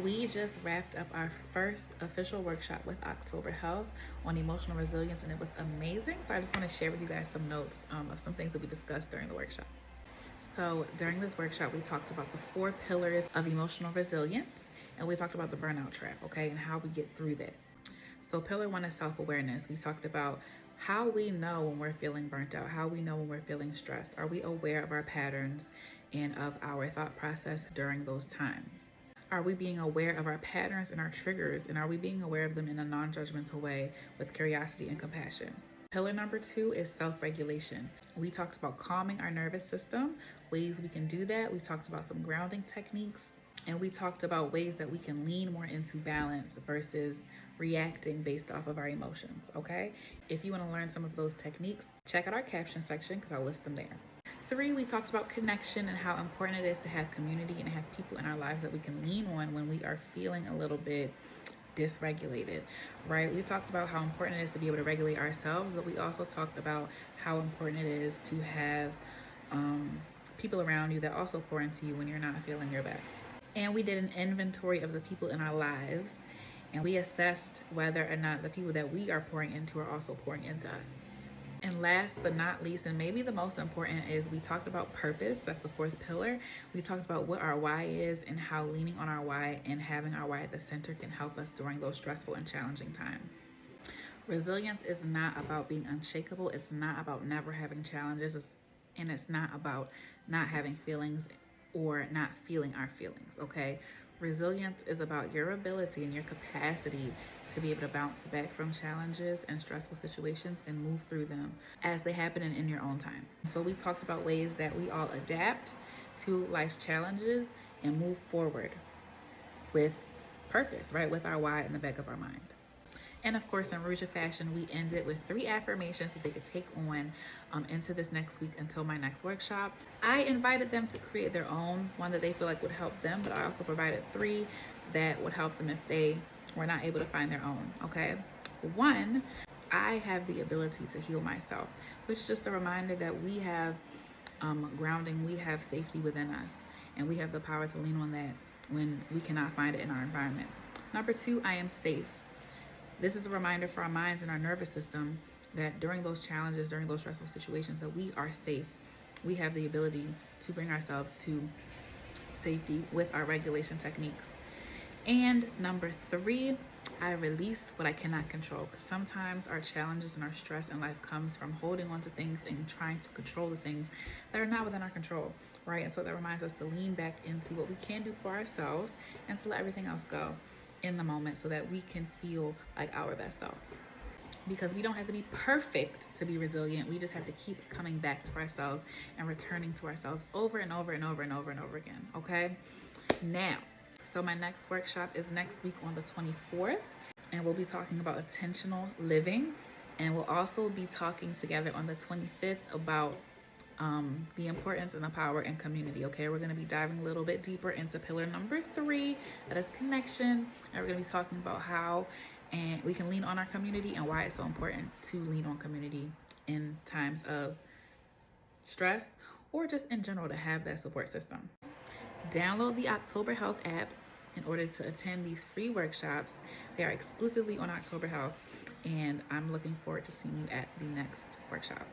We just wrapped up our first official workshop with October Health on emotional resilience, and it was amazing. So I just want to share with you guys some notes of some things that we discussed during the workshop. So during this workshop, we talked about the 4 pillars of emotional resilience, and we talked about the burnout trap, okay, and how we get through that. So pillar 1 is self-awareness. We talked about how we know when we're feeling burnt out, how we know when we're feeling stressed. Are we aware of our patterns and of our thought process during those times? Are we being aware of our patterns and our triggers, and are we being aware of them in a non-judgmental way with curiosity and compassion? Pillar number 2 is self-regulation. We talked about calming our nervous system, ways we can do that. We talked about some grounding techniques, and we talked about ways that we can lean more into balance versus reacting based off of our emotions, okay? If you want to learn some of those techniques, check out our caption section because I'll list them there. 3, we talked about connection and how important it is to have community and have people in our lives that we can lean on when we are feeling a little bit dysregulated, right? We talked about how important it is to be able to regulate ourselves, but we also talked about how important it is to have people around you that also pour into you when you're not feeling your best. And we did an inventory of the people in our lives, and we assessed whether or not the people that we are pouring into are also pouring into us. And last but not least, and maybe the most important, is we talked about purpose. That's the 4th pillar. We talked about what our why is and how leaning on our why and having our why at the center can help us during those stressful and challenging times. Resilience is not about being unshakable. It's not about never having challenges. And it's not about not having feelings or not feeling our feelings, okay? Resilience is about your ability and your capacity to be able to bounce back from challenges and stressful situations and move through them as they happen and in your own time. So we talked about ways that we all adapt to life's challenges and move forward with purpose, right? With our why in the back of our mind. And of course, in Rouge of Fashion, we ended with 3 affirmations that they could take on into this next week until my next workshop. I invited them to create their own, one that they feel like would help them, but I also provided 3 that would help them if they were not able to find their own, okay? 1, I have the ability to heal myself, which is just a reminder that we have grounding, we have safety within us, and we have the power to lean on that when we cannot find it in our environment. Number 2, I am safe. This is a reminder for our minds and our nervous system that during those challenges, during those stressful situations, that we are safe. We have the ability to bring ourselves to safety with our regulation techniques. And number 3, I release what I cannot control. Because sometimes our challenges and our stress in life comes from holding on to things and trying to control the things that are not within our control, right? And so that reminds us to lean back into what we can do for ourselves and to let everything else go in the moment so that we can feel like our best self. Because we don't have to be perfect to be resilient. We just have to keep coming back to ourselves and returning to ourselves over and over and over and over and over again, okay? Now, so my next workshop is next week on the 24th, and we'll be talking about intentional living, and we'll also be talking together on the 25th about the importance and the power in community, okay? We're going to be diving a little bit deeper into pillar number 3, that is connection, and we're going to be talking about how and we can lean on our community and why it's so important to lean on community in times of stress or just in general to have that support system. Download the October Health app in order to attend these free workshops. They are exclusively on October Health, and I'm looking forward to seeing you at the next workshop.